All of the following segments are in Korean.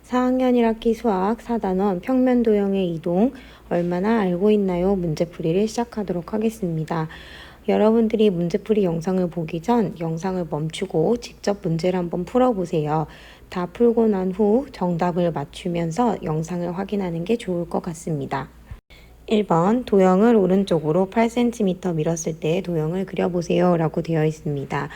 4학년 1학기 수학 4단원 평면 도형의 이동 얼마나 알고 있나요? 문제풀이를 시작하도록 하겠습니다. 여러분들이 문제풀이 영상을 보기 전 영상을 멈추고 직접 문제를 한번 풀어보세요. 다 풀고 난 후 정답을 맞추면서 영상을 확인하는 게 좋을 것 같습니다. 1번 도형을 오른쪽으로 8cm 밀었을 때 도형을 그려보세요 라고 되어 있습니다.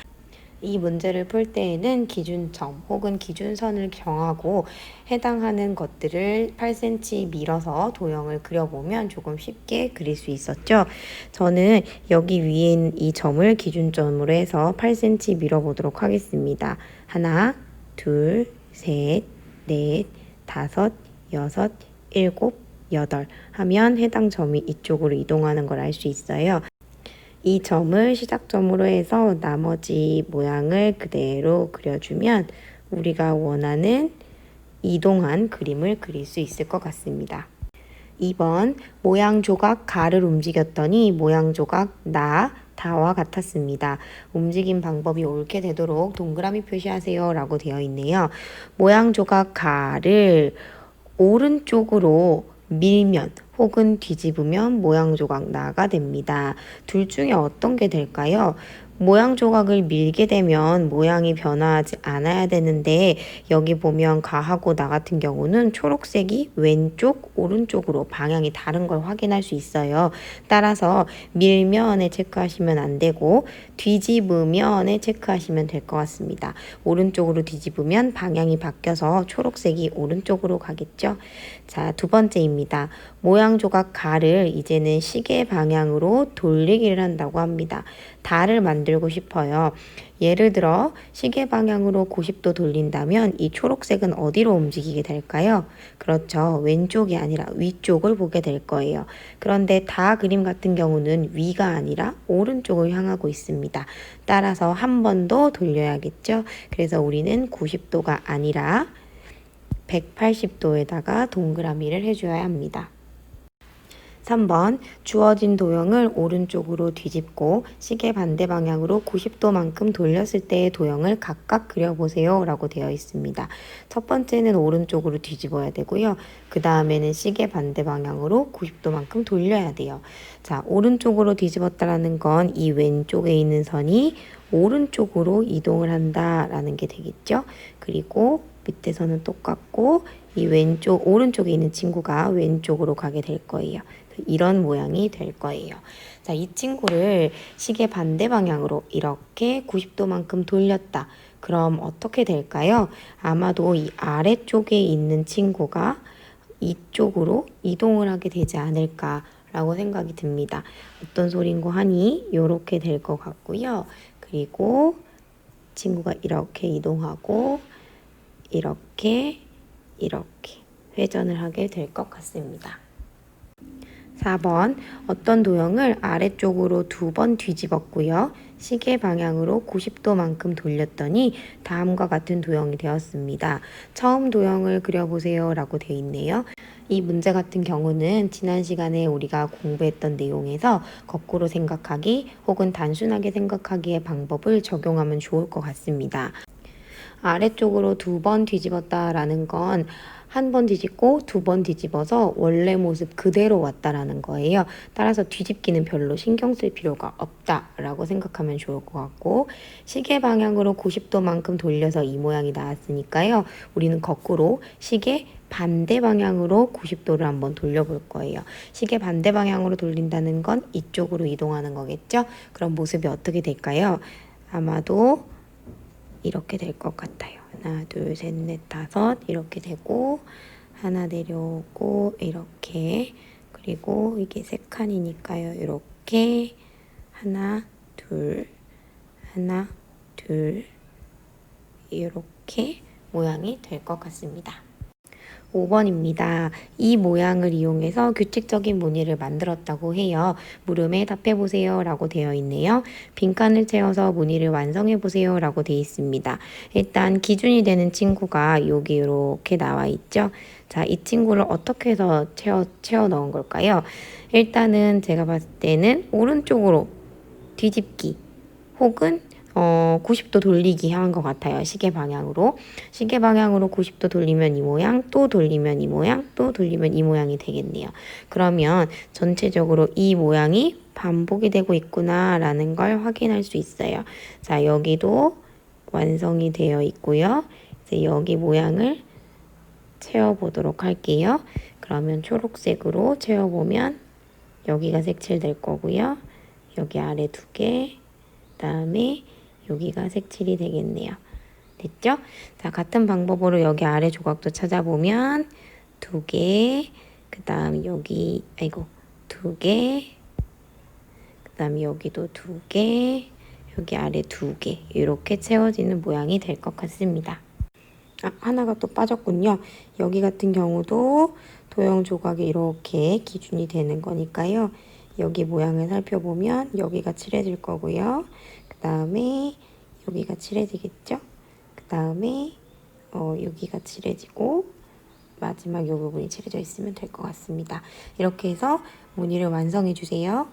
이 문제를 풀 때에는 기준점 혹은 기준선을 정하고 해당하는 것들을 8cm 밀어서 도형을 그려보면 조금 쉽게 그릴 수 있었죠. 저는 여기 위에 있는 이 점을 기준점으로 해서 8cm 밀어보도록 하겠습니다. 하나, 둘, 셋, 넷, 다섯, 여섯, 일곱, 여덟 하면 해당 점이 이쪽으로 이동하는 걸 알 수 있어요. 이 점을 시작점으로 해서 나머지 모양을 그대로 그려주면 우리가 원하는 이동한 그림을 그릴 수 있을 것 같습니다. 2번 모양 조각 가를 움직였더니 모양 조각 나, 다와 같았습니다. 움직임 방법이 옳게 되도록 동그라미 표시하세요 라고 되어 있네요. 모양 조각 가를 오른쪽으로 밀면 혹은 뒤집으면 모양 조각 나가 됩니다. 둘 중에 어떤 게 될까요? 모양 조각을 밀게 되면 모양이 변화하지 않아야 되는데 여기 보면 가하고 나 같은 경우는 초록색이 왼쪽, 오른쪽으로 방향이 다른 걸 확인할 수 있어요. 따라서 밀면에 체크하시면 안 되고 뒤집으면에 체크하시면 될 것 같습니다. 오른쪽으로 뒤집으면 방향이 바뀌어서 초록색이 오른쪽으로 가겠죠. 자, 두 번째입니다. 모양 조각 가를 이제는 시계 방향으로 돌리기를 한다고 합니다. 다를 만들고 싶어요. 예를 들어 시계 방향으로 90도 돌린다면 이 초록색은 어디로 움직이게 될까요? 그렇죠. 왼쪽이 아니라 위쪽을 보게 될 거예요. 그런데 다 그림 같은 경우는 위가 아니라 오른쪽을 향하고 있습니다. 따라서 한 번 더 돌려야겠죠. 그래서 우리는 90도가 아니라 180도에다가 동그라미를 해줘야 합니다. 3번 주어진 도형을 오른쪽으로 뒤집고 시계 반대 방향으로 90도만큼 돌렸을 때의 도형을 각각 그려보세요 라고 되어 있습니다. 첫 번째는 오른쪽으로 뒤집어야 되고요. 그 다음에는 시계 반대 방향으로 90도만큼 돌려야 돼요. 자, 오른쪽으로 뒤집었다라는 건 이 왼쪽에 있는 선이 오른쪽으로 이동을 한다라는 게 되겠죠. 그리고 밑에서는 똑같고 이 왼쪽 오른쪽에 있는 친구가 왼쪽으로 가게 될 거예요. 이런 모양이 될 거예요. 자, 이 친구를 시계 반대 방향으로 이렇게 90도만큼 돌렸다. 그럼 어떻게 될까요? 아마도 이 아래쪽에 있는 친구가 이쪽으로 이동을 하게 되지 않을까라고 생각이 듭니다. 어떤 소린고 하니 이렇게 될 것 같고요. 그리고 친구가 이렇게 이동하고 이렇게 회전을 하게 될 것 같습니다. 4번 어떤 도형을 아래쪽으로 2번 뒤집었고요. 시계 방향으로 90도만큼 돌렸더니 다음과 같은 도형이 되었습니다. 처음 도형을 그려보세요 라고 되어 있네요. 이 문제 같은 경우는 지난 시간에 우리가 공부했던 내용에서 거꾸로 생각하기 혹은 단순하게 생각하기의 방법을 적용하면 좋을 것 같습니다. 아래쪽으로 2번 뒤집었다라는 건 한 번 뒤집고 2번 뒤집어서 원래 모습 그대로 왔다라는 거예요. 따라서 뒤집기는 별로 신경 쓸 필요가 없다라고 생각하면 좋을 것 같고 시계 방향으로 90도만큼 돌려서 이 모양이 나왔으니까요. 우리는 거꾸로 시계 반대 방향으로 90도를 한번 돌려볼 거예요. 시계 반대 방향으로 돌린다는 건 이쪽으로 이동하는 거겠죠? 그럼 모습이 어떻게 될까요? 아마도 이렇게 될 것 같아요. 하나, 둘, 셋, 넷, 다섯 이렇게 되고 하나 내려오고 이렇게 그리고 이게 세 칸이니까요. 이렇게 하나, 둘 이렇게 모양이 될 것 같습니다. 5번입니다. 이 모양을 이용해서 규칙적인 무늬를 만들었다고 해요. 물음에 답해보세요 라고 되어 있네요. 빈칸을 채워서 무늬를 완성해보세요 라고 되어 있습니다. 일단 기준이 되는 친구가 여기 이렇게 나와 있죠. 자, 이 친구를 어떻게 해서 채워 넣은 걸까요? 일단은 제가 봤을 때는 오른쪽으로 뒤집기 혹은 90도 돌리기 한 것 같아요. 시계 방향으로. 시계 방향으로 90도 돌리면 이 모양, 또 돌리면 이 모양, 또 돌리면 이 모양이 되겠네요. 그러면 전체적으로 이 모양이 반복이 되고 있구나 라는 걸 확인할 수 있어요. 자, 여기도 완성이 되어 있고요. 이제 여기 모양을 채워보도록 할게요. 그러면 초록색으로 채워보면 여기가 색칠될 거고요. 여기 아래 2개, 그다음에 여기가 색칠이 되겠네요. 됐죠? 자, 같은 방법으로 여기 아래 조각도 찾아보면 2개, 그 다음 여기, 2개, 그 다음 여기도 2개, 여기 아래 2개, 이렇게 채워지는 모양이 될 것 같습니다. 하나가 또 빠졌군요. 여기 같은 경우도 도형 조각이 이렇게 기준이 되는 거니까요. 여기 모양을 살펴보면 여기가 칠해질 거고요. 그 다음에 여기가 칠해지겠죠? 그 다음에 여기가 칠해지고 마지막 이 부분이 칠해져 있으면 될 것 같습니다. 이렇게 해서 무늬를 완성해 주세요.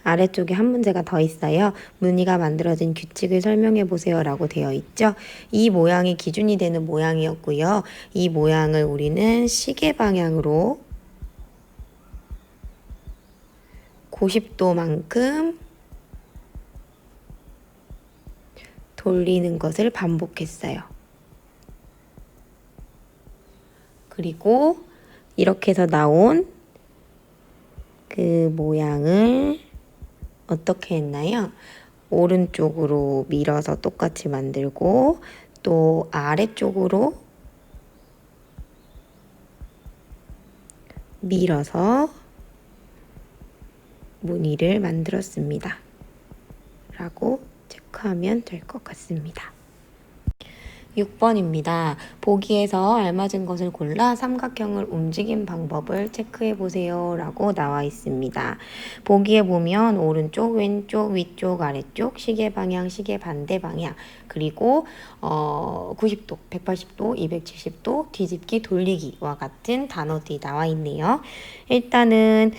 아래쪽에 한 문제가 더 있어요. 무늬가 만들어진 규칙을 설명해 보세요 라고 되어 있죠. 이 모양이 기준이 되는 모양이었고요. 이 모양을 우리는 시계 방향으로 90도만큼 돌리는 것을 반복했어요. 그리고 이렇게 해서 나온 그 모양을 어떻게 했나요? 오른쪽으로 밀어서 똑같이 만들고 또 아래쪽으로 밀어서 무늬를 만들었습니다. 라고 체크하면 될 것 같습니다. 6번입니다. 보기에서 알맞은 것을 골라 삼각형을 움직인 방법을 체크해 보세요 라고 나와 있습니다. 보기에 보면 오른쪽, 왼쪽, 위쪽, 아래쪽, 시계 방향, 시계 반대 방향, 그리고 90도, 180도, 270도, 뒤집기, 돌리기와 같은 단어들이 나와 있네요. 일단은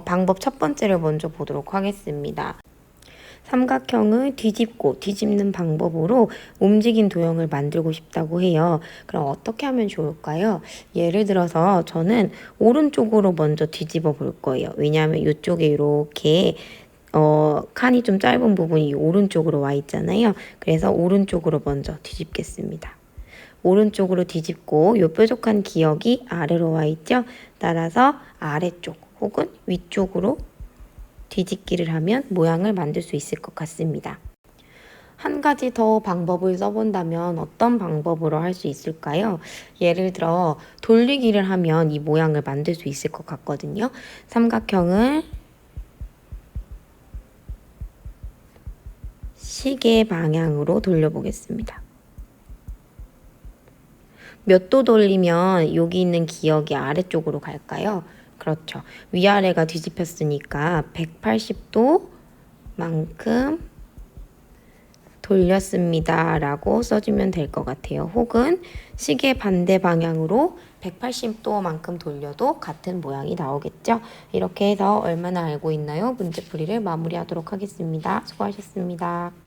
방법 첫 번째를 먼저 보도록 하겠습니다. 삼각형을 뒤집고 뒤집는 방법으로 움직인 도형을 만들고 싶다고 해요. 그럼 어떻게 하면 좋을까요? 예를 들어서 저는 오른쪽으로 먼저 뒤집어 볼 거예요. 왜냐하면 이쪽에 이렇게 칸이 좀 짧은 부분이 오른쪽으로 와 있잖아요. 그래서 오른쪽으로 먼저 뒤집겠습니다. 오른쪽으로 뒤집고 요 뾰족한 기역이 아래로 와 있죠. 따라서 아래쪽 혹은 위쪽으로 뒤집기를 하면 모양을 만들 수 있을 것 같습니다. 한 가지 더 방법을 써본다면 어떤 방법으로 할 수 있을까요? 예를 들어 돌리기를 하면 이 모양을 만들 수 있을 것 같거든요. 삼각형을 시계 방향으로 돌려보겠습니다. 몇 도 돌리면 여기 있는 기역이 아래쪽으로 갈까요? 그렇죠. 위아래가 뒤집혔으니까 180도만큼 돌렸습니다 라고 써주면 될 것 같아요. 혹은 시계 반대 방향으로 180도만큼 돌려도 같은 모양이 나오겠죠. 이렇게 해서 얼마나 알고 있나요? 문제풀이를 마무리하도록 하겠습니다. 수고하셨습니다.